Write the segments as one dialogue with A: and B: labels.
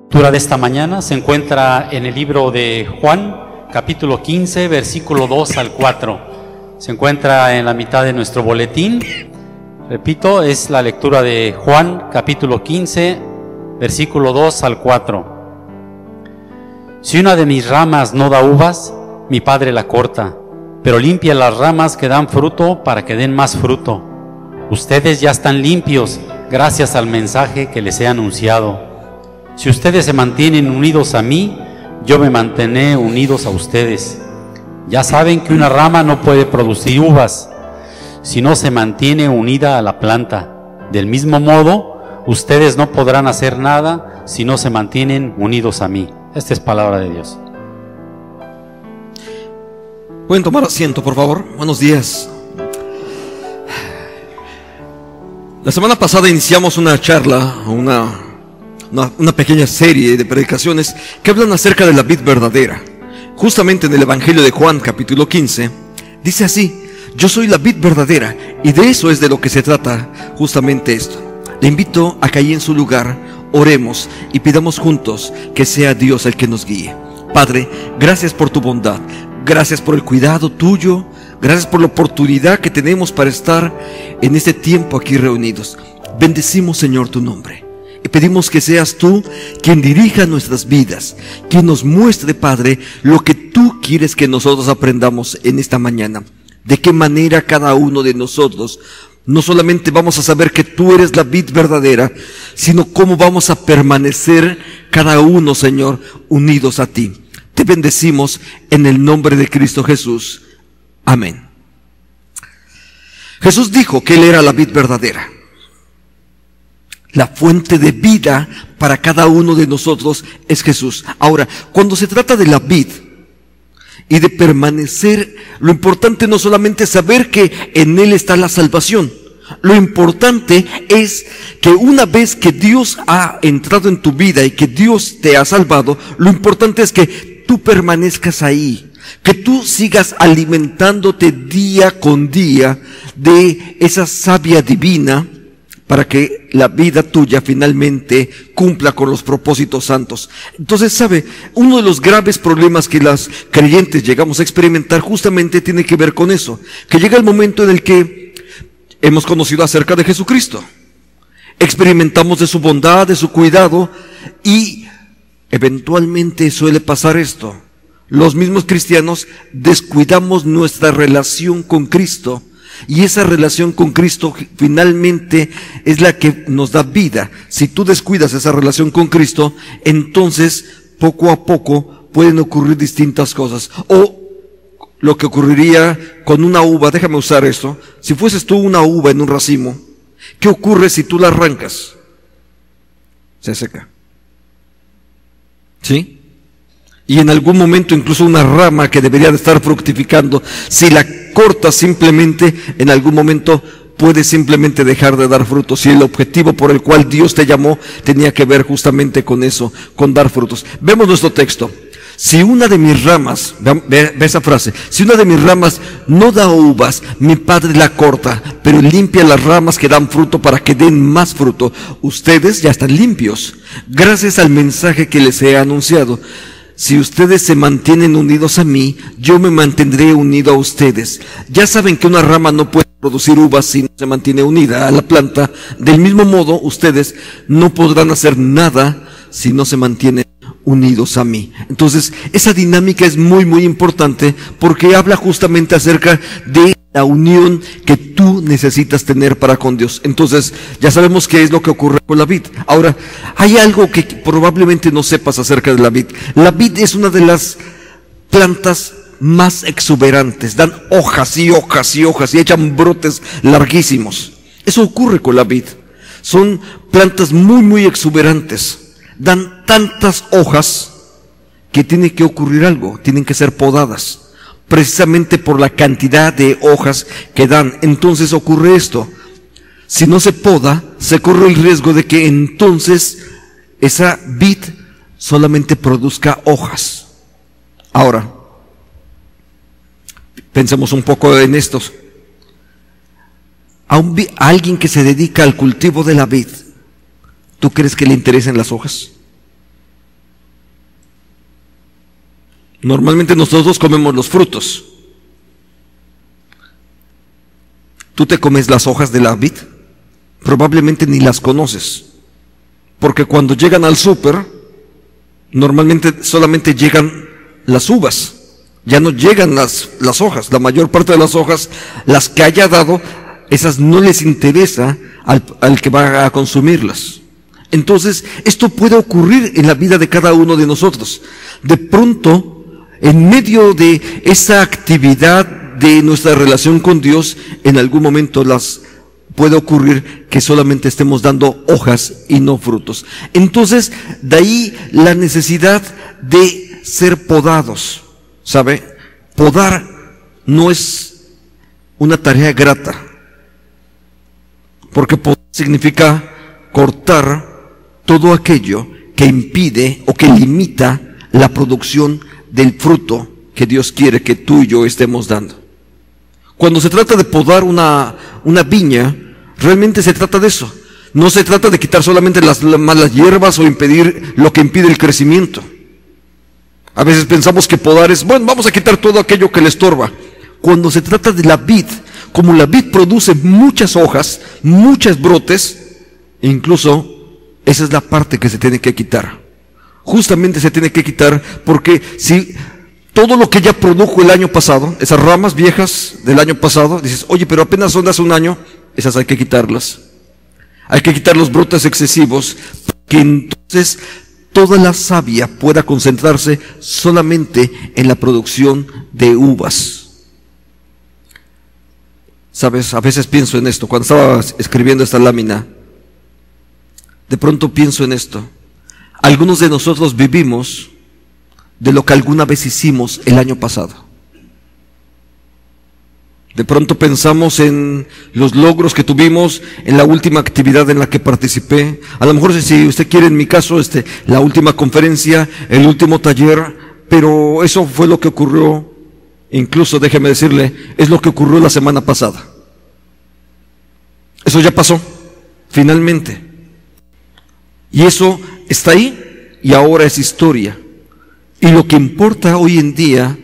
A: lectura de esta mañana se encuentra en el libro de Juan, capítulo 15, versículo 2 al 4. Se encuentra en la mitad de nuestro boletín. Repito, es la lectura de Juan, capítulo 15, versículo 2 al 4. Si una de mis ramas no da uvas, mi Padre la corta, pero limpia las ramas que dan fruto para que den más fruto. Ustedes ya están limpios gracias al mensaje que les he anunciado. Si ustedes se mantienen unidos a mí, yo me mantendré unidos a ustedes. Ya saben que una rama no puede producir uvas si no se mantiene unida a la planta. Del mismo modo, ustedes no podrán hacer nada si no se mantienen unidos a mí. Esta es palabra de Dios.
B: ¿Pueden tomar asiento, por favor? Buenos días. La semana pasada iniciamos una charla, una pequeña serie de predicaciones que hablan acerca de la vid verdadera. Justamente en el Evangelio de Juan, capítulo 15, dice así: yo soy la vid verdadera, y de eso es de lo que se trata justamente esto. Le invito a que ahí en su lugar oremos y pidamos juntos que sea Dios el que nos guíe. Padre, gracias por tu bondad, gracias por el cuidado tuyo, gracias por la oportunidad que tenemos para estar en este tiempo aquí reunidos. Bendecimos, Señor, tu nombre. Y pedimos que seas tú quien dirija nuestras vidas, quien nos muestre, Padre, lo que tú quieres que nosotros aprendamos en esta mañana. De qué manera cada uno de nosotros no solamente vamos a saber que tú eres la vid verdadera, sino cómo vamos a permanecer cada uno, Señor, unidos a ti. Te bendecimos en el nombre de Cristo Jesús. Amén. Jesús dijo que Él era la vid verdadera. La fuente de vida para cada uno de nosotros es Jesús. Ahora, cuando se trata de la vid y de permanecer, lo importante no solamente es saber que en Él está la salvación. Lo importante es que una vez que Dios ha entrado en tu vida y que Dios te ha salvado, lo importante es que tú permanezcas ahí, que tú sigas alimentándote día con día de esa savia divina, para que la vida tuya finalmente cumpla con los propósitos santos. Entonces, ¿sabe? Uno de los graves problemas que las creyentes llegamos a experimentar justamente tiene que ver con eso, que llega el momento en el que hemos conocido acerca de Jesucristo, experimentamos de su bondad, de su cuidado, y eventualmente suele pasar esto. Los mismos cristianos descuidamos nuestra relación con Cristo, y esa relación con Cristo finalmente es la que nos da vida. Si tú descuidas esa relación con Cristo, entonces poco a poco pueden ocurrir distintas cosas. O lo que ocurriría con una uva, déjame usar esto. Si fueses tú una uva en un racimo, ¿qué ocurre si tú la arrancas? Se seca. ¿Sí? Y en algún momento incluso una rama que debería de estar fructificando, si la cortas simplemente, en algún momento puede simplemente dejar de dar frutos. Y el objetivo por el cual Dios te llamó tenía que ver justamente con eso, con dar frutos. Vemos nuestro texto. Si una de mis ramas, ve esa frase, si una de mis ramas no da uvas, mi Padre la corta, pero limpia las ramas que dan fruto para que den más fruto. Ustedes ya están limpios, gracias al mensaje que les he anunciado. Si ustedes se mantienen unidos a mí, yo me mantendré unido a ustedes. Ya saben que una rama no puede producir uvas si no se mantiene unida a la planta. Del mismo modo, ustedes no podrán hacer nada si no se mantienen unidos a mí. Entonces, esa dinámica es muy, muy importante porque habla justamente acerca de la unión que tú necesitas tener para con Dios. Entonces, ya sabemos qué es lo que ocurre con la vid. Ahora, hay algo que probablemente no sepas acerca de la vid. La vid es una de las plantas más exuberantes. Dan hojas y hojas y hojas y echan brotes larguísimos. Eso ocurre con la vid. Son plantas muy, muy exuberantes. Dan tantas hojas que tiene que ocurrir algo. Tienen que ser podadas, precisamente por la cantidad de hojas que dan. Entonces ocurre esto: si no se poda, se corre el riesgo de que entonces esa vid solamente produzca hojas. Ahora, pensemos un poco en esto. A alguien que se dedica al cultivo de la vid, ¿tú crees que le interesen las hojas? Normalmente nosotros comemos los frutos. ¿Tú te comes las hojas de la vid? Probablemente ni las conoces. Porque cuando llegan al súper, normalmente solamente llegan las uvas. Ya no llegan las hojas. La mayor parte de las hojas, las que haya dado, esas no les interesa al que va a consumirlas. Entonces, esto puede ocurrir en la vida de cada uno de nosotros. De pronto, en medio de esa actividad de nuestra relación con Dios, en algún momento puede ocurrir que solamente estemos dando hojas y no frutos. Entonces, de ahí la necesidad de ser podados. ¿Sabe? Podar no es una tarea grata. Porque podar significa cortar todo aquello que impide o que limita la producción del fruto que Dios quiere que tú y yo estemos dando. Cuando se trata de podar una viña, realmente se trata de eso. No se trata de quitar solamente las malas hierbas o impedir lo que impide el crecimiento. A veces pensamos que podar es, bueno, vamos a quitar todo aquello que le estorba. Cuando se trata de la vid, como la vid produce muchas hojas, muchos brotes, incluso esa es la parte que se tiene que quitar. Justamente se tiene que quitar porque si todo lo que ya produjo el año pasado, esas ramas viejas del año pasado, dices, oye, pero apenas son de hace un año, esas hay que quitarlas. Hay que quitar los brotes excesivos, que entonces toda la savia pueda concentrarse solamente en la producción de uvas. Sabes, a veces pienso en esto, cuando estaba escribiendo esta lámina, de pronto pienso en esto. Algunos de nosotros vivimos de lo que alguna vez hicimos el año pasado. De pronto pensamos en los logros que tuvimos en la última actividad en la que participé. A lo mejor, si usted quiere, en mi caso, la última conferencia, el último taller, pero eso fue lo que ocurrió. Incluso, déjeme decirle, es lo que ocurrió la semana pasada. Eso ya pasó, finalmente. Y eso está ahí y ahora es historia. Y lo que importa hoy en día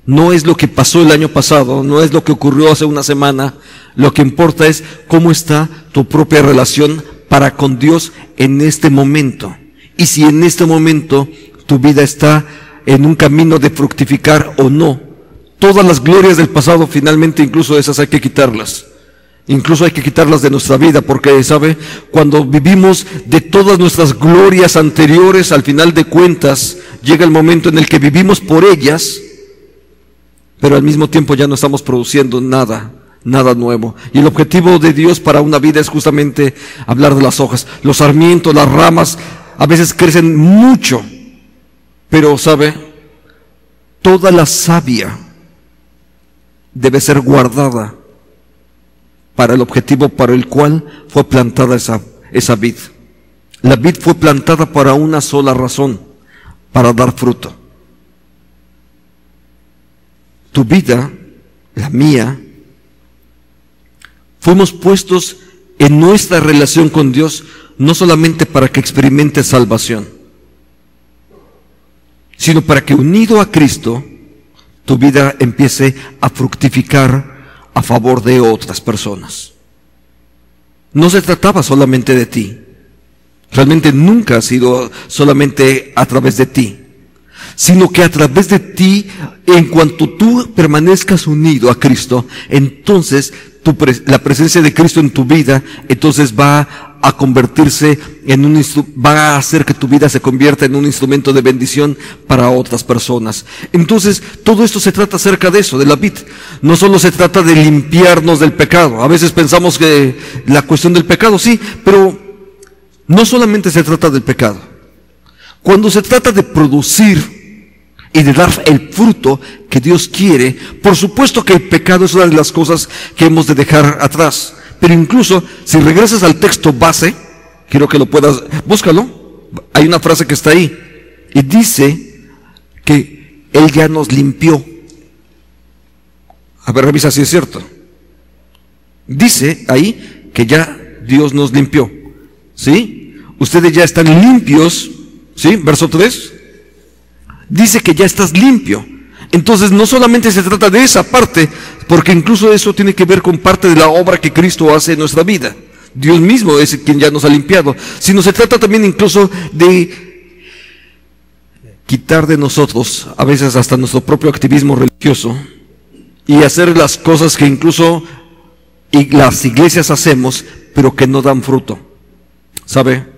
B: no es lo que pasó el año pasado, no es lo que ocurrió hace una semana. Lo que importa es cómo está tu propia relación para con Dios en este momento. Y si en este momento tu vida está en un camino de fructificar o no. Todas las glorias del pasado, finalmente, incluso esas hay que quitarlas. Incluso hay que quitarlas de nuestra vida, porque, ¿sabe? Cuando vivimos de todas nuestras glorias anteriores, al final de cuentas, llega el momento en el que vivimos por ellas, pero al mismo tiempo ya no estamos produciendo nada nuevo. Y el objetivo de Dios para una vida es justamente hablar de las hojas. Los sarmientos, las ramas, a veces crecen mucho, pero, ¿sabe? Toda la savia debe ser guardada para el objetivo para el cual fue plantada esa vid. La vid fue plantada para una sola razón, para dar fruto. Tu vida, la mía, fuimos puestos en nuestra relación con Dios no solamente para que experimentes salvación, sino para que, unido a Cristo, tu vida empiece a fructificar a favor de otras personas. No se trataba solamente de ti. Realmente nunca ha sido solamente a través de ti, sino que a través de ti, en cuanto tú permanezcas unido a Cristo, entonces la presencia de Cristo en tu vida, entonces va a convertirse va a hacer que tu vida se convierta en un instrumento de bendición para otras personas. Entonces, todo esto se trata acerca de eso, de la vid. No solo se trata de limpiarnos del pecado. A veces pensamos que la cuestión del pecado, sí, pero no solamente se trata del pecado. Cuando se trata de producir y de dar el fruto que Dios quiere, por supuesto que el pecado es una de las cosas que hemos de dejar atrás. Pero incluso, si regresas al texto base, quiero que lo puedas, búscalo, hay una frase que está ahí, y dice que Él ya nos limpió. A ver, revisa si es cierto. Dice ahí que ya Dios nos limpió, ¿sí? Ustedes ya están limpios, ¿sí? Verso 3. dice que ya estás limpio. Entonces no solamente se trata de esa parte, porque incluso eso tiene que ver con parte de la obra que Cristo hace en nuestra vida. Dios mismo es quien ya nos ha limpiado, sino se trata también incluso de quitar de nosotros, a veces hasta nuestro propio activismo religioso, y hacer las cosas que incluso las iglesias hacemos, pero que no dan fruto. ¿Sabe?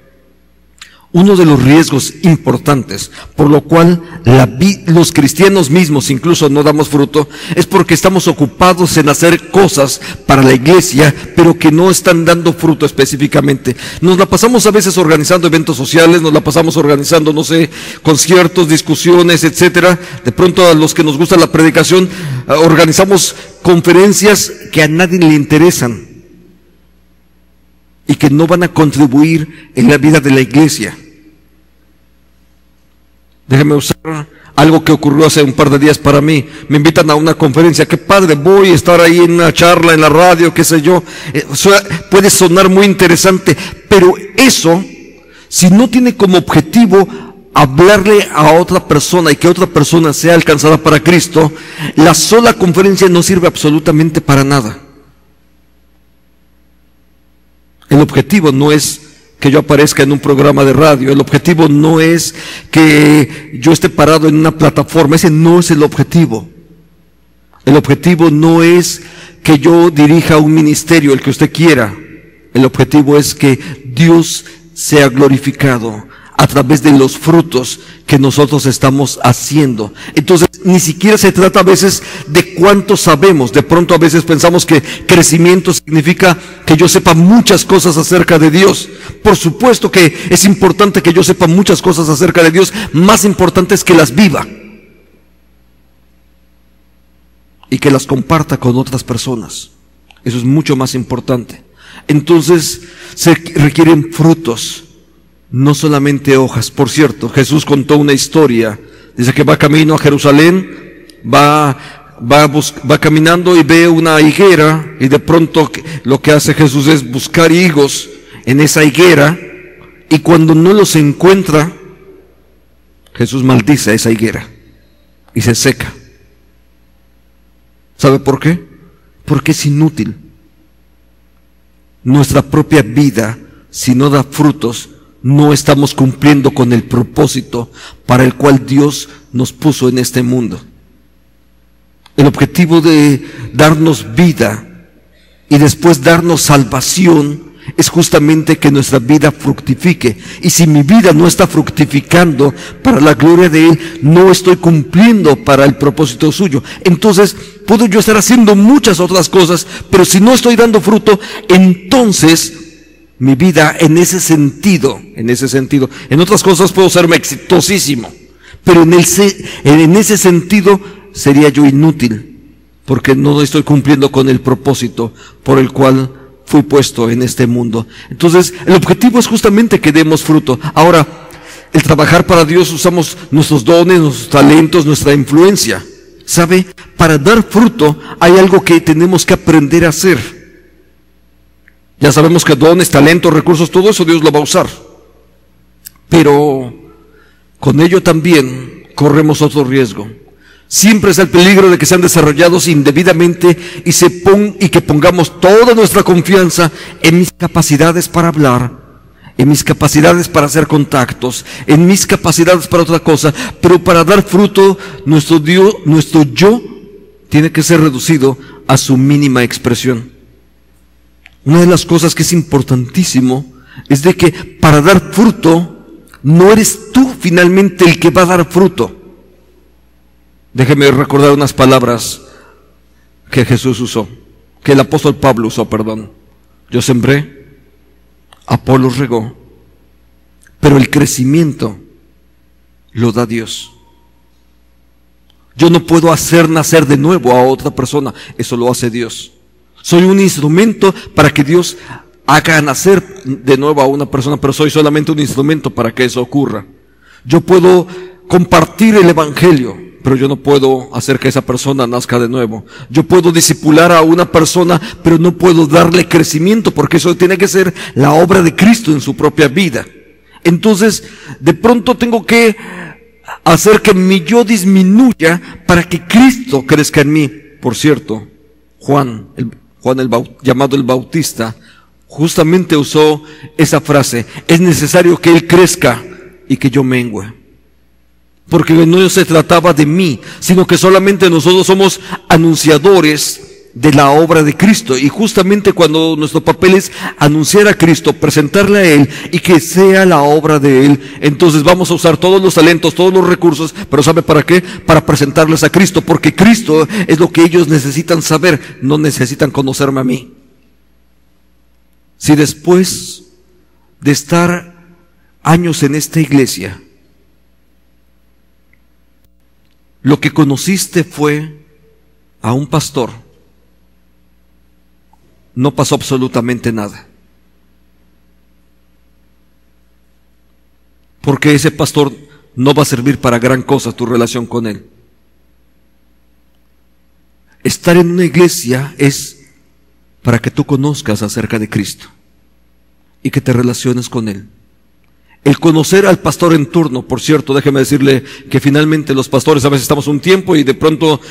B: Uno de los riesgos importantes por lo cual los cristianos mismos incluso no damos fruto es porque estamos ocupados en hacer cosas para la iglesia, pero que no están dando fruto específicamente. Nos la pasamos a veces organizando eventos sociales, nos la pasamos organizando, no sé, conciertos, discusiones, etcétera. De pronto a los que nos gusta la predicación, organizamos conferencias que a nadie le interesan y que no van a contribuir en la vida de la iglesia. Déjeme usar algo que ocurrió hace un par de días para mí. Me invitan a una conferencia, qué padre, voy a estar ahí en una charla, en la radio, qué sé yo. Puede sonar muy interesante, pero eso, si no tiene como objetivo hablarle a otra persona y que otra persona sea alcanzada para Cristo, la sola conferencia no sirve absolutamente para nada. El objetivo no es que yo aparezca en un programa de radio, el objetivo no es que yo esté parado en una plataforma, ese no es el objetivo. El objetivo no es que yo dirija un ministerio, el que usted quiera. El objetivo es que Dios sea glorificado a través de los frutos que nosotros estamos haciendo. Entonces, ni siquiera se trata a veces de cuánto sabemos. De pronto a veces pensamos que crecimiento significa que yo sepa muchas cosas acerca de Dios. Por supuesto que es importante que yo sepa muchas cosas acerca de Dios. Más importante es que las viva y que las comparta con otras personas. Eso es mucho más importante. Entonces, se requieren frutos, no solamente hojas. Por cierto, Jesús contó una historia. Dice que va camino a Jerusalén, va caminando y ve una higuera, y de pronto lo que hace Jesús es buscar higos en esa higuera, y cuando no los encuentra, Jesús maldice a esa higuera y se seca. ¿Sabe por qué? Porque es inútil. Nuestra propia vida, si no da frutos, no estamos cumpliendo con el propósito para el cual Dios nos puso en este mundo. El objetivo de darnos vida y después darnos salvación es justamente que nuestra vida fructifique. Y si mi vida no está fructificando para la gloria de Él, no estoy cumpliendo para el propósito suyo. Entonces, puedo yo estar haciendo muchas otras cosas, pero si no estoy dando fruto, entonces mi vida en ese sentido, en otras cosas puedo serme exitosísimo, pero en ese sentido sería yo inútil, porque no estoy cumpliendo con el propósito por el cual fui puesto en este mundo. Entonces, el objetivo es justamente que demos fruto. Ahora, el trabajar para Dios, usamos nuestros dones, nuestros talentos, nuestra influencia. ¿Sabe? Para dar fruto hay algo que tenemos que aprender a hacer. Ya sabemos que dones, talentos, recursos, todo eso Dios lo va a usar. Pero con ello también corremos otro riesgo. Siempre es el peligro de que sean desarrollados indebidamente y que pongamos toda nuestra confianza en mis capacidades para hablar, en mis capacidades para hacer contactos, en mis capacidades para otra cosa. Pero para dar fruto, nuestro yo tiene que ser reducido a su mínima expresión. Una de las cosas que es importantísimo es de que para dar fruto, no eres tú finalmente el que va a dar fruto. Déjeme recordar unas palabras que Jesús usó, que el apóstol Pablo usó, perdón. Yo sembré, Apolos regó, pero el crecimiento lo da Dios. Yo no puedo hacer nacer de nuevo a otra persona, eso lo hace Dios. Soy un instrumento para que Dios haga nacer de nuevo a una persona, pero soy solamente un instrumento para que eso ocurra. Yo puedo compartir el evangelio, pero yo no puedo hacer que esa persona nazca de nuevo. Yo puedo discipular a una persona, pero no puedo darle crecimiento, porque eso tiene que ser la obra de Cristo en su propia vida. Entonces, de pronto tengo que hacer que mi yo disminuya para que Cristo crezca en mí. Por cierto, Juan llamado el Bautista, justamente usó esa frase: es necesario que Él crezca y que yo mengüe. Porque no se trataba de mí, sino que solamente nosotros somos anunciadores de la obra de Cristo. Y justamente cuando nuestro papel es anunciar a Cristo, presentarle a Él y que sea la obra de Él, entonces vamos a usar todos los talentos, todos los recursos, pero ¿sabe para qué? Para presentarles a Cristo, porque Cristo es lo que ellos necesitan saber, no necesitan conocerme a mí. Si después de estar años en esta iglesia, lo que conociste fue a un pastor, no pasó absolutamente nada. Porque ese pastor no va a servir para gran cosa tu relación con él. Estar en una iglesia es para que tú conozcas acerca de Cristo y que te relaciones con Él. El conocer al pastor en turno, por cierto, déjeme decirle que finalmente los pastores a veces estamos un tiempo y de pronto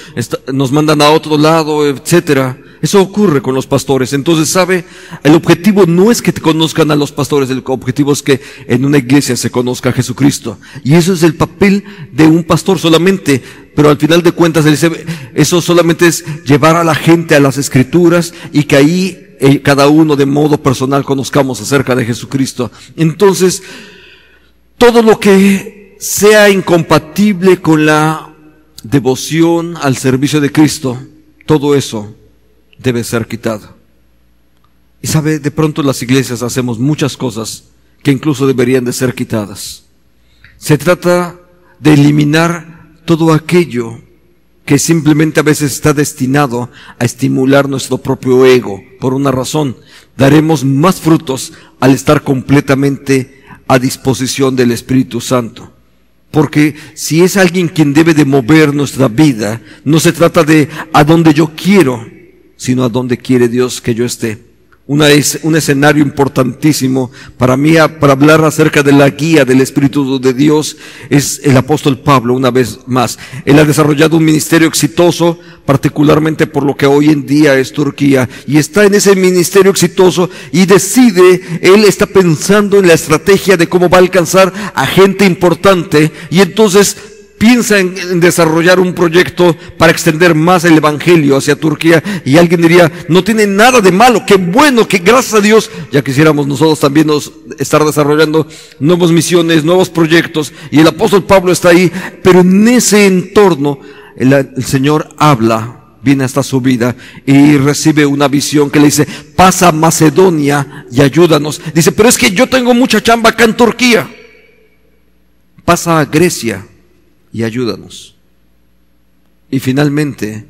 B: nos mandan a otro lado, etcétera. Eso ocurre con los pastores. Entonces, ¿sabe? El objetivo no es que te conozcan a los pastores, el objetivo es que en una iglesia se conozca a Jesucristo. Y eso es el papel de un pastor solamente. Pero al final de cuentas, eso solamente es llevar a la gente a las Escrituras y que ahí cada uno de modo personal conozcamos acerca de Jesucristo. Entonces, todo lo que sea incompatible con la devoción al servicio de Cristo, todo eso debe ser quitado. Y sabe, de pronto las iglesias hacemos muchas cosas que incluso deberían de ser quitadas. Se trata de eliminar todo aquello que simplemente a veces está destinado a estimular nuestro propio ego. Por una razón, daremos más frutos al estar completamente a disposición del Espíritu Santo. Porque si es alguien quien debe de mover nuestra vida, no se trata de a dónde yo quiero, sino a dónde quiere Dios que yo esté. Un escenario importantísimo para mí, para hablar acerca de la guía del Espíritu de Dios, es el apóstol Pablo. Una vez más, él ha desarrollado un ministerio exitoso, particularmente por lo que hoy en día es Turquía, y está en ese ministerio exitoso y él está pensando en la estrategia de cómo va a alcanzar a gente importante, y entonces piensa en desarrollar un proyecto para extender más el evangelio hacia Turquía. Y alguien diría, no tiene nada de malo, qué bueno, que gracias a Dios, ya quisiéramos nosotros también estar desarrollando nuevas misiones, nuevos proyectos, y el apóstol Pablo está ahí. Pero en ese entorno el Señor habla, viene hasta su vida y recibe una visión que le dice: pasa a Macedonia y ayúdanos. Dice, pero es que yo tengo mucha chamba acá en Turquía. Pasa a Grecia y ayúdanos. Y finalmente,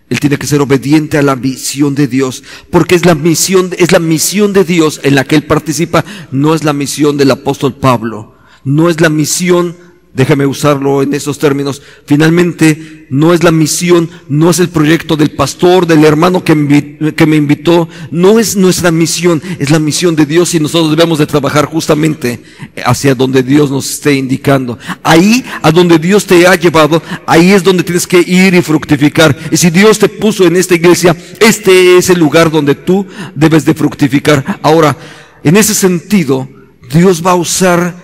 B: él tiene que ser obediente a la misión de Dios, porque es la misión de Dios en la que él participa. No es la misión del apóstol Pablo, no es la misión, déjame usarlo en esos términos, finalmente no es la misión, no es el proyecto del pastor, del hermano que me invitó, no es nuestra misión, es la misión de Dios, y nosotros debemos de trabajar justamente hacia donde Dios nos esté indicando. Ahí, a donde Dios te ha llevado, ahí es donde tienes que ir y fructificar. Y si Dios te puso en esta iglesia, este es el lugar donde tú debes de fructificar. Ahora, en ese sentido, Dios va a usar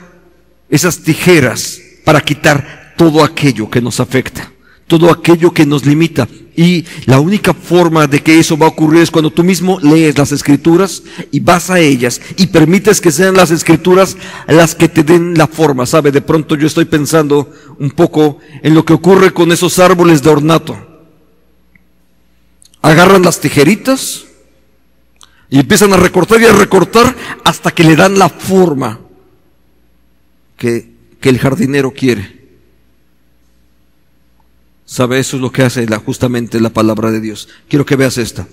B: esas tijeras para quitar todo aquello que nos afecta, todo aquello que nos limita. Y la única forma de que eso va a ocurrir es cuando tú mismo lees las Escrituras y vas a ellas y permites que sean las Escrituras las que te den la forma. ¿Sabe? De pronto yo estoy pensando un poco en lo que ocurre con esos árboles de ornato. Agarran las tijeritas y empiezan a recortar y a recortar hasta que le dan la forma que el jardinero quiere. ¿Sabe? Eso es lo que hace justamente la palabra de Dios. Quiero que veas esta.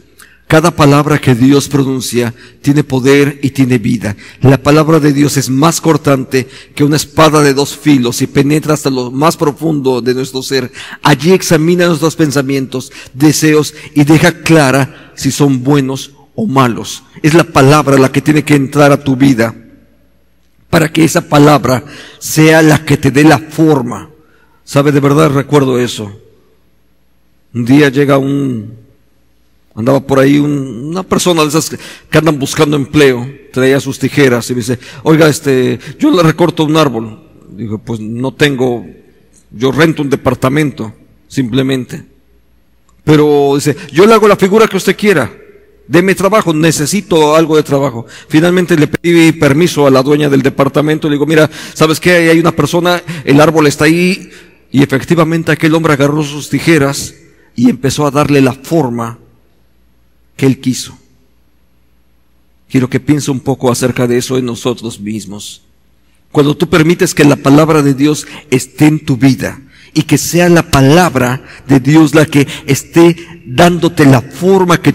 B: Cada palabra que Dios pronuncia tiene poder y tiene vida. La palabra de Dios es más cortante que una espada de dos filos y penetra hasta lo más profundo de nuestro ser. Allí examina nuestros pensamientos, deseos, y deja clara si son buenos o malos. Es la palabra la que tiene que entrar a tu vida, para que esa palabra sea la que te dé la forma. ¿Sabe? De verdad recuerdo eso. Un día llega andaba por ahí una persona de esas que andan buscando empleo, traía sus tijeras y me dice, oiga, yo le recorto un árbol. Digo, pues no tengo, yo rento un departamento, simplemente. Pero dice, yo le hago la figura que usted quiera, deme trabajo, necesito algo de trabajo. Finalmente le pedí permiso a la dueña del departamento, le digo, mira, ¿sabes qué? Hay una persona, el árbol está ahí, y efectivamente aquel hombre agarró sus tijeras y empezó a darle la forma que él quiso. Quiero que piense un poco acerca de eso en nosotros mismos. Cuando tú permites que la palabra de Dios esté en tu vida y que sea la palabra de Dios la que esté dándote la forma que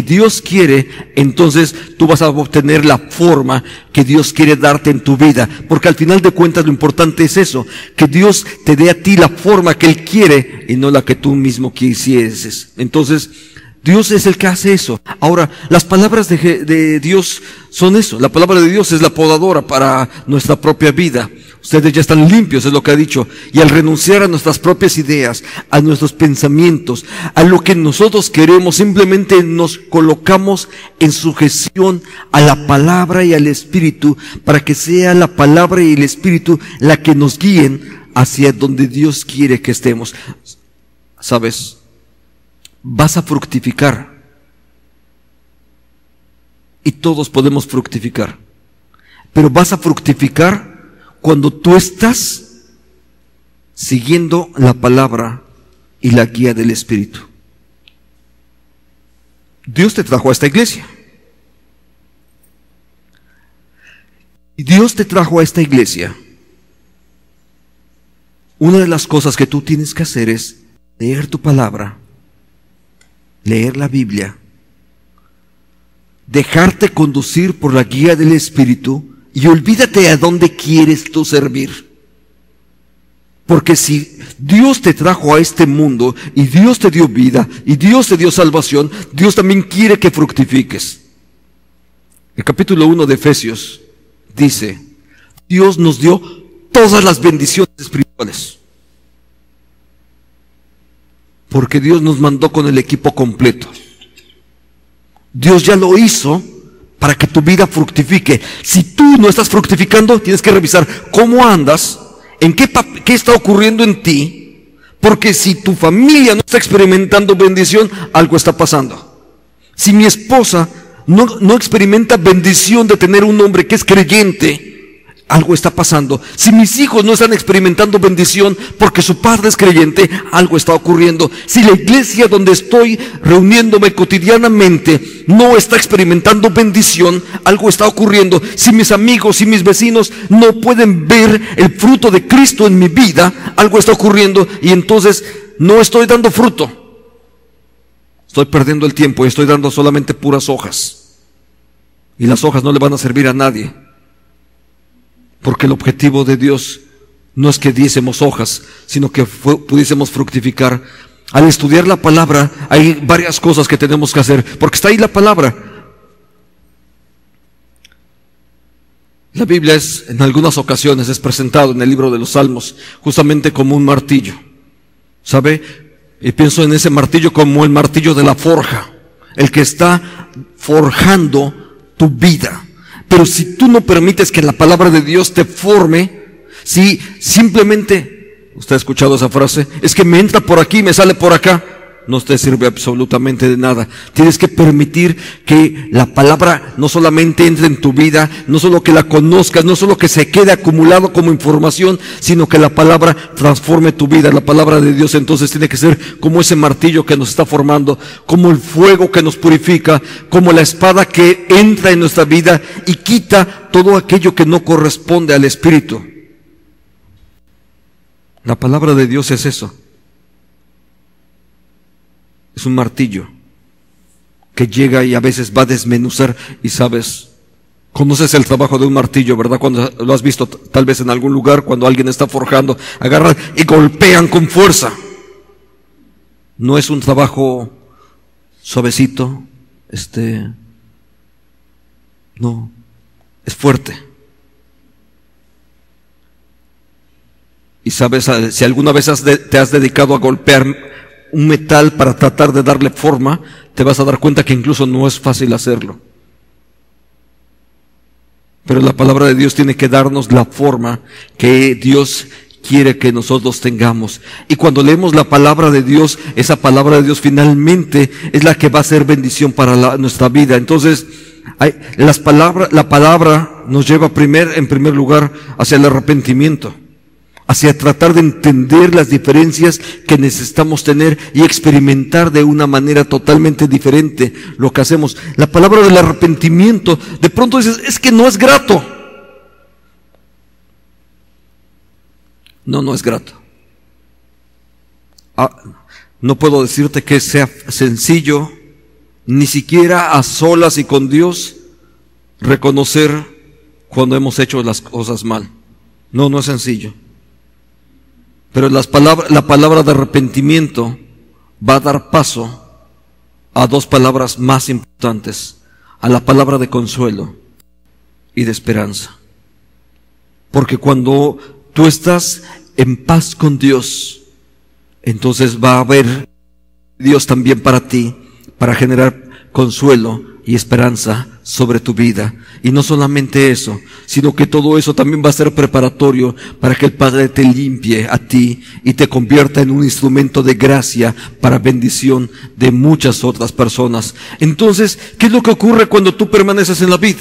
B: Dios quiere, entonces tú vas a obtener la forma que Dios quiere darte en tu vida. Porque al final de cuentas lo importante es eso, que Dios te dé a ti la forma que Él quiere y no la que tú mismo quisieses. Entonces, Dios es el que hace eso. Ahora, las palabras de Dios son eso. La palabra de Dios es la podadora para nuestra propia vida. Ustedes ya están limpios, es lo que ha dicho. Y al renunciar a nuestras propias ideas, a nuestros pensamientos, a lo que nosotros queremos, simplemente nos colocamos en sujeción a la palabra y al Espíritu, para que sea la palabra y el Espíritu la que nos guíen hacia donde Dios quiere que estemos. ¿Sabes? Vas a fructificar. Y todos podemos fructificar. Pero vas a fructificar cuando tú estás siguiendo la palabra y la guía del Espíritu. Dios te trajo a esta iglesia. Y Dios te trajo a esta iglesia. Una de las cosas que tú tienes que hacer es leer tu palabra, leer la Biblia, dejarte conducir por la guía del Espíritu y olvídate a dónde quieres tú servir. Porque si Dios te trajo a este mundo y Dios te dio vida y Dios te dio salvación, Dios también quiere que fructifiques. El capítulo 1 de Efesios dice, Dios nos dio todas las bendiciones espirituales. Porque Dios nos mandó con el equipo completo. Dios ya lo hizo para que tu vida fructifique. Si tú no estás fructificando, tienes que revisar cómo andas, en qué está ocurriendo en ti, porque si tu familia no está experimentando bendición, algo está pasando. Si mi esposa no experimenta bendición de tener un hombre que es creyente, algo está pasando. Si mis hijos no están experimentando bendición porque su padre es creyente, algo está ocurriendo. Si la iglesia donde estoy reuniéndome cotidianamente no está experimentando bendición, algo está ocurriendo. Si mis amigos y mis vecinos no pueden ver el fruto de Cristo en mi vida, algo está ocurriendo y entonces no estoy dando fruto. Estoy perdiendo el tiempo y estoy dando solamente puras hojas. Y las hojas no le van a servir a nadie. Porque el objetivo de Dios no es que diésemos hojas, sino que pudiésemos fructificar. Al estudiar la palabra hay varias cosas que tenemos que hacer, porque está ahí la palabra. La Biblia en algunas ocasiones es presentado en el libro de los Salmos justamente como un martillo, ¿sabe? Y pienso en ese martillo como el martillo de la forja, el que está forjando tu vida. Pero si tú no permites que la palabra de Dios te forme, si simplemente, usted ha escuchado esa frase, es que me entra por aquí y me sale por acá, no te sirve absolutamente de nada. Tienes que permitir que la palabra no solamente entre en tu vida, no solo que la conozcas, no solo que se quede acumulado como información, sino que la palabra transforme tu vida. La palabra de Dios entonces tiene que ser como ese martillo que nos está formando, como el fuego que nos purifica, como la espada que entra en nuestra vida y quita todo aquello que no corresponde al Espíritu. La palabra de Dios es eso. Es un martillo que llega y a veces va a desmenuzar. Y sabes, conoces el trabajo de un martillo, ¿verdad? Cuando lo has visto tal vez en algún lugar, cuando alguien está forjando, agarran y golpean con fuerza. No es un trabajo suavecito, no, es fuerte. Y sabes, si alguna vez te has dedicado a golpear un metal para tratar de darle forma, te vas a dar cuenta que incluso no es fácil hacerlo. Pero la palabra de Dios tiene que darnos la forma que Dios quiere que nosotros tengamos. Y cuando leemos la palabra de Dios, esa palabra de Dios finalmente es la que va a ser bendición para nuestra vida. Entonces, la palabra nos lleva en primer lugar hacia el arrepentimiento, hacia tratar de entender las diferencias que necesitamos tener y experimentar de una manera totalmente diferente lo que hacemos. La palabra del arrepentimiento, de pronto dices, es que no es grato. No es grato. No puedo decirte que sea sencillo, ni siquiera a solas y con Dios, reconocer cuando hemos hecho las cosas mal. No es sencillo. Pero la palabra de arrepentimiento va a dar paso a dos palabras más importantes, a la palabra de consuelo y de esperanza. Porque cuando tú estás en paz con Dios, entonces va a haber Dios también para ti, para generar consuelo y esperanza sobre tu vida. Y no solamente eso, sino que todo eso también va a ser preparatorio para que el Padre te limpie a ti y te convierta en un instrumento de gracia para bendición de muchas otras personas. Entonces, ¿qué es lo que ocurre cuando tú permaneces en la vid?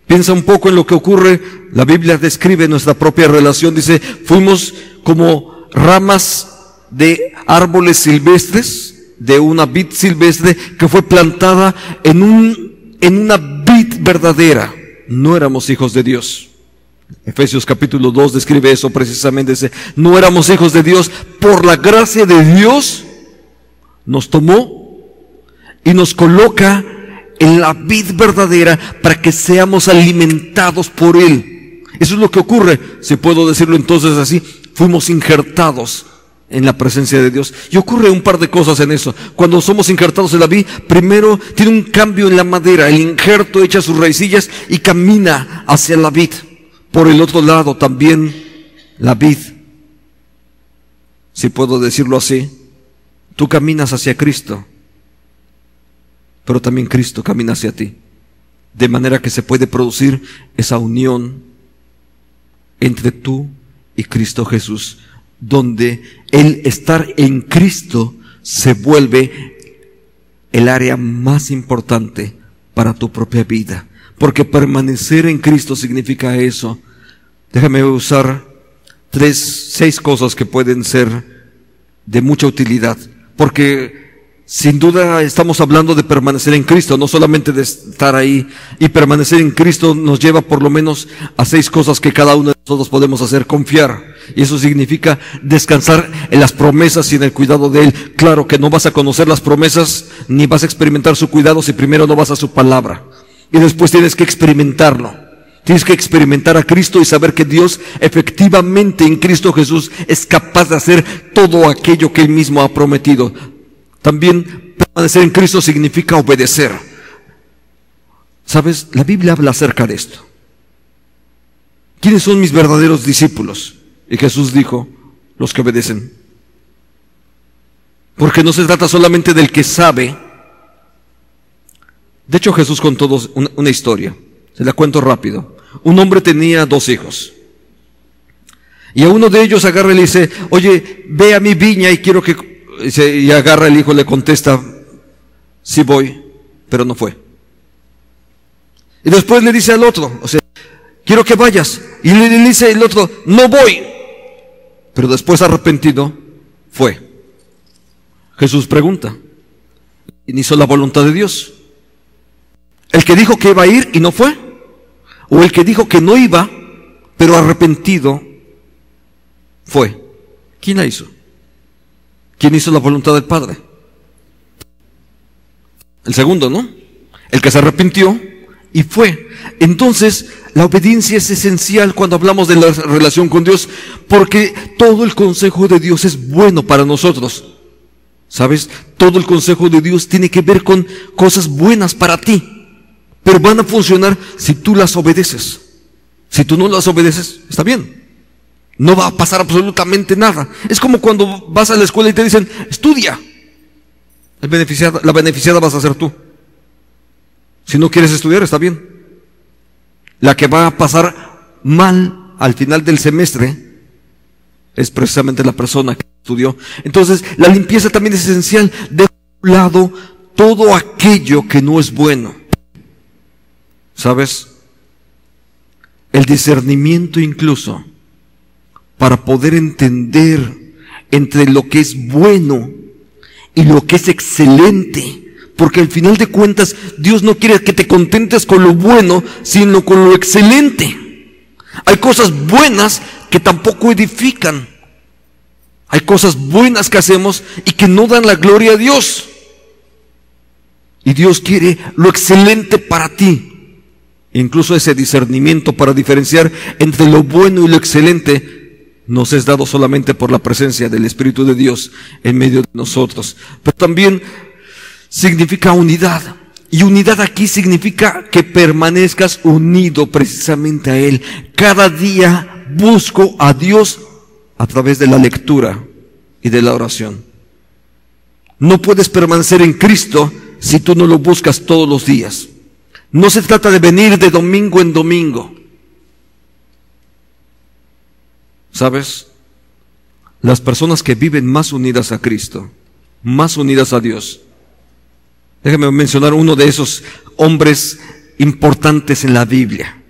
B: Piensa un poco en lo que ocurre. La Biblia describe nuestra propia relación. Dice, fuimos como ramas de árboles silvestres, de una vid silvestre que fue plantada en una vid verdadera. No éramos hijos de Dios. Efesios capítulo 2 describe eso precisamente. Dice, no éramos hijos de Dios. Por la gracia de Dios nos tomó y nos coloca en la vid verdadera para que seamos alimentados por Él. Eso es lo que ocurre, si puedo decirlo entonces así. Fuimos injertados en la presencia de Dios. Y ocurre un par de cosas en eso. Cuando somos injertados en la vid, primero tiene un cambio en la madera. El injerto echa sus raicillas y camina hacia la vid. Por el otro lado también la vid, si puedo decirlo así, tú caminas hacia Cristo, pero también Cristo camina hacia ti. De manera que se puede producir esa unión entre tú y Cristo Jesús, donde el estar en Cristo se vuelve el área más importante para tu propia vida. Porque permanecer en Cristo significa eso. Déjame usar 6 cosas que pueden ser de mucha utilidad. Porque sin duda estamos hablando de permanecer en Cristo, no solamente de estar ahí. Y permanecer en Cristo nos lleva por lo menos a 6 cosas que cada uno de nosotros podemos hacer. Confiar. Y eso significa descansar en las promesas y en el cuidado de Él. Claro que no vas a conocer las promesas ni vas a experimentar su cuidado si primero no vas a su palabra. Y después tienes que experimentarlo. Tienes que experimentar a Cristo y saber que Dios efectivamente en Cristo Jesús es capaz de hacer todo aquello que Él mismo ha prometido. También permanecer en Cristo significa obedecer. ¿Sabes? La Biblia habla acerca de esto. ¿Quiénes son mis verdaderos discípulos? Y Jesús dijo, los que obedecen. Porque no se trata solamente del que sabe. De hecho, Jesús contó una historia. Se la cuento rápido. Un hombre tenía 2 hijos. Y a uno de ellos agarra y le dice, oye, ve a mi viña y quiero que... Y agarra el hijo y le contesta, sí voy, pero no fue. Y después le dice al otro, o sea, quiero que vayas. Y le dice el otro, no voy. Pero después arrepentido, fue. Jesús pregunta, ¿quién hizo la voluntad de Dios? ¿El que dijo que iba a ir y no fue? ¿O el que dijo que no iba, pero arrepentido fue? ¿Quién la hizo? ¿Quién hizo la voluntad del Padre? El segundo, ¿no? El que se arrepintió y fue. Entonces, la obediencia es esencial cuando hablamos de la relación con Dios, porque todo el consejo de Dios es bueno para nosotros. ¿Sabes? Todo el consejo de Dios tiene que ver con cosas buenas para ti. Pero van a funcionar si tú las obedeces. Si tú no las obedeces, está bien. no va a pasar absolutamente nada. Es como cuando vas a la escuela y te dicen, estudia. La beneficiada vas a ser tú. Si no quieres estudiar, está bien. La que va a pasar mal al final del semestre es precisamente la persona que estudió. Entonces, la limpieza también es esencial. Deja a un lado todo aquello que no es bueno. ¿Sabes? El discernimiento incluso para poder entender entre lo que es bueno y lo que es excelente. Porque al final de cuentas, Dios no quiere que te contentes con lo bueno, sino con lo excelente. Hay cosas buenas que tampoco edifican. Hay cosas buenas que hacemos y que no dan la gloria a Dios. Y Dios quiere lo excelente para ti. Incluso ese discernimiento para diferenciar entre lo bueno y lo excelente nos es dado solamente por la presencia del Espíritu de Dios en medio de nosotros. Pero también significa unidad. Y unidad aquí significa que permanezcas unido precisamente a Él. Cada día busco a Dios a través de la lectura y de la oración. No puedes permanecer en Cristo si tú no lo buscas todos los días. No se trata de venir de domingo en domingo. ¿Sabes? Las personas que viven más unidas a Cristo, más unidas a Dios. Déjame mencionar uno de esos hombres importantes en la Biblia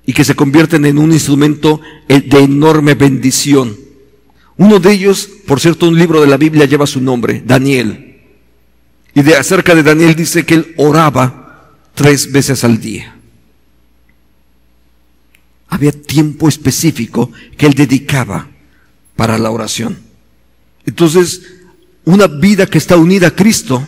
B: y que se convierten en un instrumento de enorme bendición. Uno de ellos, por cierto, un libro de la Biblia lleva su nombre, Daniel. Y acerca de Daniel dice que él oraba 3 veces al día. Había tiempo específico que él dedicaba para la oración. Entonces, una vida que está unida a Cristo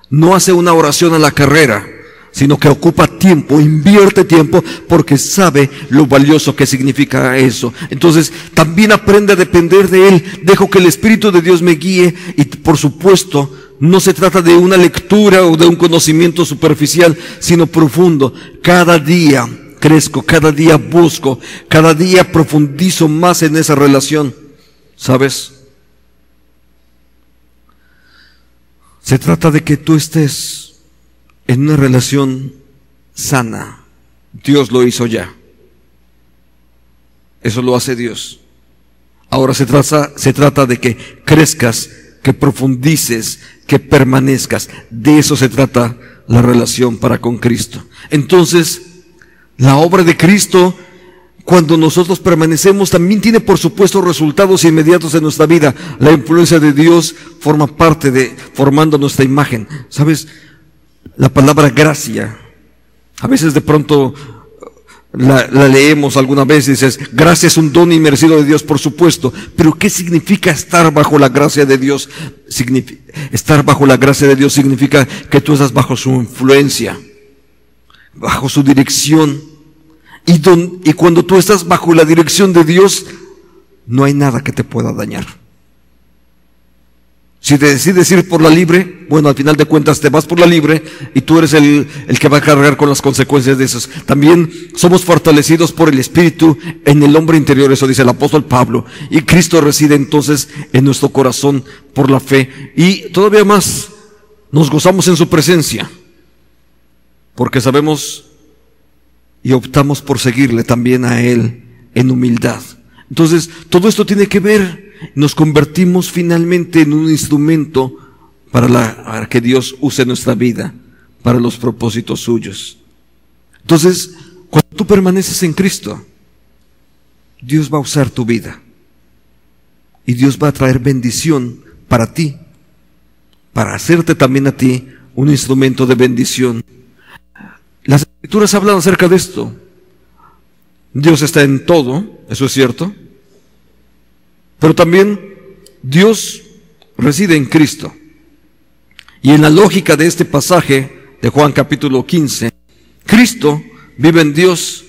B: no hace una oración a la carrera, sino que ocupa tiempo, invierte tiempo, porque sabe lo valioso que significa eso. Entonces, también aprende a depender de Él. Dejo que el Espíritu de Dios me guíe y, por supuesto, no se trata de una lectura o de un conocimiento superficial, sino profundo. Cada día crezco, cada día busco, cada día profundizo más en esa relación. ¿Sabes? Se trata de que tú estés en una relación sana. Dios lo hizo ya. Eso lo hace Dios. Ahora se trata de que crezcas, que profundices, que permanezcas. De eso se trata la relación para con Cristo. Entonces, la obra de Cristo, cuando nosotros permanecemos, también tiene por supuesto resultados inmediatos en nuestra vida. La influencia de Dios forma parte de formando nuestra imagen. ¿Sabes? La palabra gracia, a veces de pronto la leemos alguna vez y dices, gracia es un don inmerecido de Dios, por supuesto. Pero ¿qué significa estar bajo la gracia de Dios? Estar bajo la gracia de Dios significa que tú estás bajo su influencia, bajo su dirección. Y cuando tú estás bajo la dirección de Dios, no hay nada que te pueda dañar. Si te decides ir por la libre, bueno, al final de cuentas te vas por la libre y tú eres el que va a cargar con las consecuencias de eso. También somos fortalecidos por el Espíritu en el hombre interior, eso dice el apóstol Pablo. Y Cristo reside entonces en nuestro corazón por la fe. Y todavía más, nos gozamos en su presencia, porque sabemos y optamos por seguirle también a Él en humildad. Entonces, todo esto tiene que ver, nos convertimos finalmente en un instrumento para que Dios use nuestra vida, para los propósitos suyos. Entonces, cuando tú permaneces en Cristo, Dios va a usar tu vida. Y Dios va a traer bendición para ti, para hacerte también a ti un instrumento de bendición. Las Escrituras hablan acerca de esto. Dios está en todo, eso es cierto. Pero también Dios reside en Cristo. Y en la lógica de este pasaje de Juan capítulo 15, Cristo vive en Dios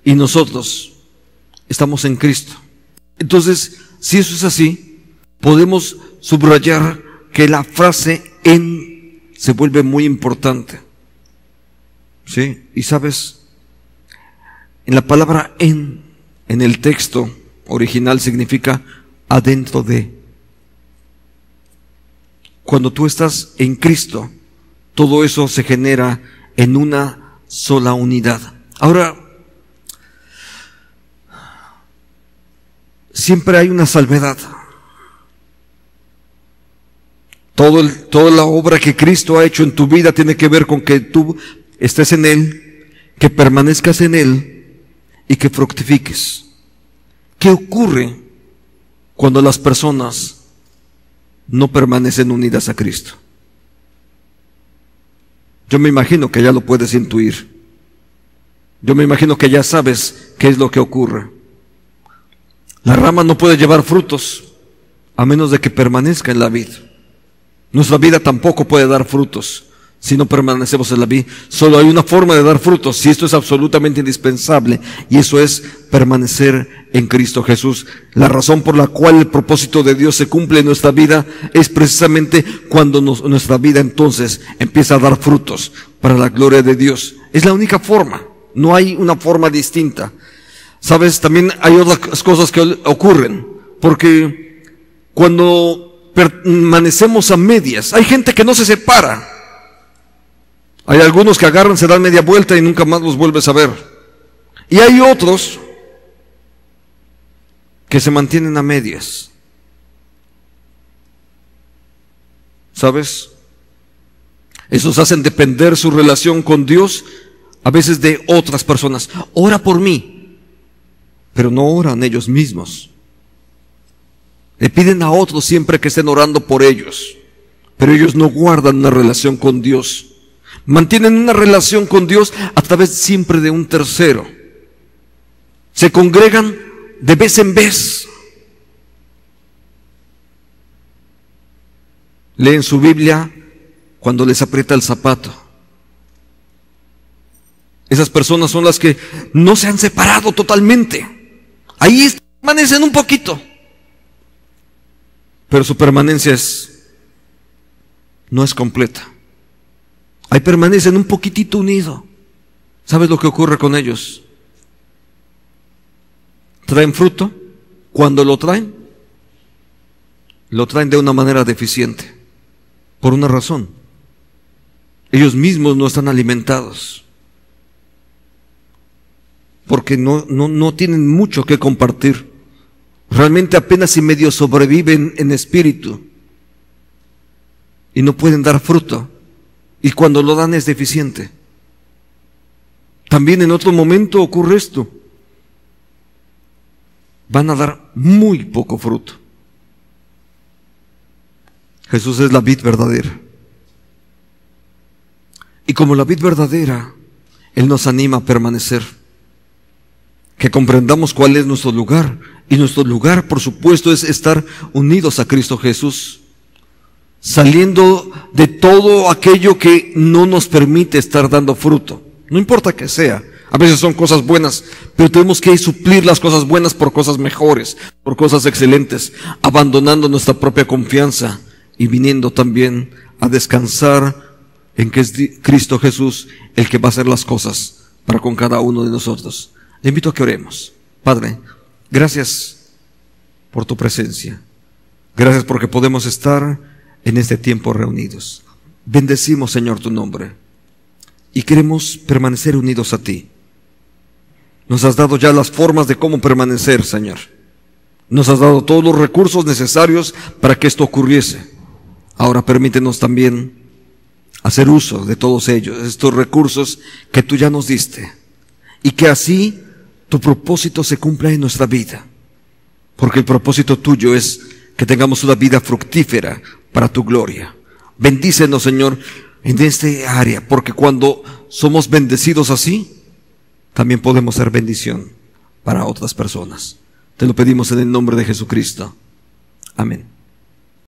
B: y nosotros estamos en Cristo. Entonces, si eso es así, podemos subrayar que la frase en se vuelve muy importante. ¿Sí? Y sabes, en la palabra en el texto original significa adentro de. Cuando tú estás en Cristo, todo eso se genera en una sola unidad. Ahora, siempre hay una salvedad. Toda la obra que Cristo ha hecho en tu vida tiene que ver con que tú estés en Él, que permanezcas en Él y que fructifiques. ¿Qué ocurre cuando las personas no permanecen unidas a Cristo? Yo me imagino que ya lo puedes intuir. Yo me imagino que ya sabes qué es lo que ocurre. La rama no puede llevar frutos a menos de que permanezca en la vid. Nuestra vida tampoco puede dar frutos si no permanecemos en la vid. Solo hay una forma de dar frutos, y esto es absolutamente indispensable, y eso es permanecer en Cristo Jesús. La razón por la cual el propósito de Dios se cumple en nuestra vida es precisamente cuando nuestra vida entonces empieza a dar frutos para la gloria de Dios. Es la única forma, no hay una forma distinta. Sabes, también hay otras cosas que ocurren, porque cuando permanecemos a medias, hay gente que no se separa. Hay algunos que agarran, se dan media vuelta y nunca más los vuelves a ver. Y hay otros que se mantienen a medias. ¿Sabes? Esos hacen depender su relación con Dios a veces de otras personas. Ora por mí, pero no oran ellos mismos. Le piden a otros siempre que estén orando por ellos, pero ellos no guardan una relación con Dios. Mantienen una relación con Dios a través siempre de un tercero. Se congregan de vez en vez. Leen su Biblia cuando les aprieta el zapato. Esas personas son las que no se han separado totalmente. Ahí permanecen un poquito, pero su permanencia no es completa. Ahí permanecen un poquitito unidos. ¿Sabes lo que ocurre con ellos? ¿Traen fruto? Cuando lo traen de una manera deficiente, por una razón. Ellos mismos no están alimentados, porque no tienen mucho que compartir. Realmente apenas si medio sobreviven en espíritu y no pueden dar fruto, y cuando lo dan es deficiente. También en otro momento ocurre esto: van a dar muy poco fruto. Jesús es la vid verdadera, y como la vid verdadera, Él nos anima a permanecer, que comprendamos cuál es nuestro lugar. Y nuestro lugar, por supuesto, es estar unidos a Cristo Jesús, saliendo de todo aquello que no nos permite estar dando fruto. No importa que sea. A veces son cosas buenas, pero tenemos que suplir las cosas buenas por cosas mejores, por cosas excelentes, abandonando nuestra propia confianza y viniendo también a descansar en que es Cristo Jesús el que va a hacer las cosas para con cada uno de nosotros. Le invito a que oremos. Padre, gracias por tu presencia. Gracias porque podemos estar en este tiempo reunidos. Bendecimos, Señor, tu nombre, y queremos permanecer unidos a ti. Nos has dado ya las formas de cómo permanecer, Señor. Nos has dado todos los recursos necesarios para que esto ocurriese. Ahora permítenos también hacer uso de todos ellos, estos recursos que tú ya nos diste, y que así tu propósito se cumpla en nuestra vida, porque el propósito tuyo es que tengamos una vida fructífera para tu gloria. Bendícenos, Señor, en este área, porque cuando somos bendecidos así, también podemos ser bendición para otras personas. Te lo pedimos en el nombre de Jesucristo. Amén.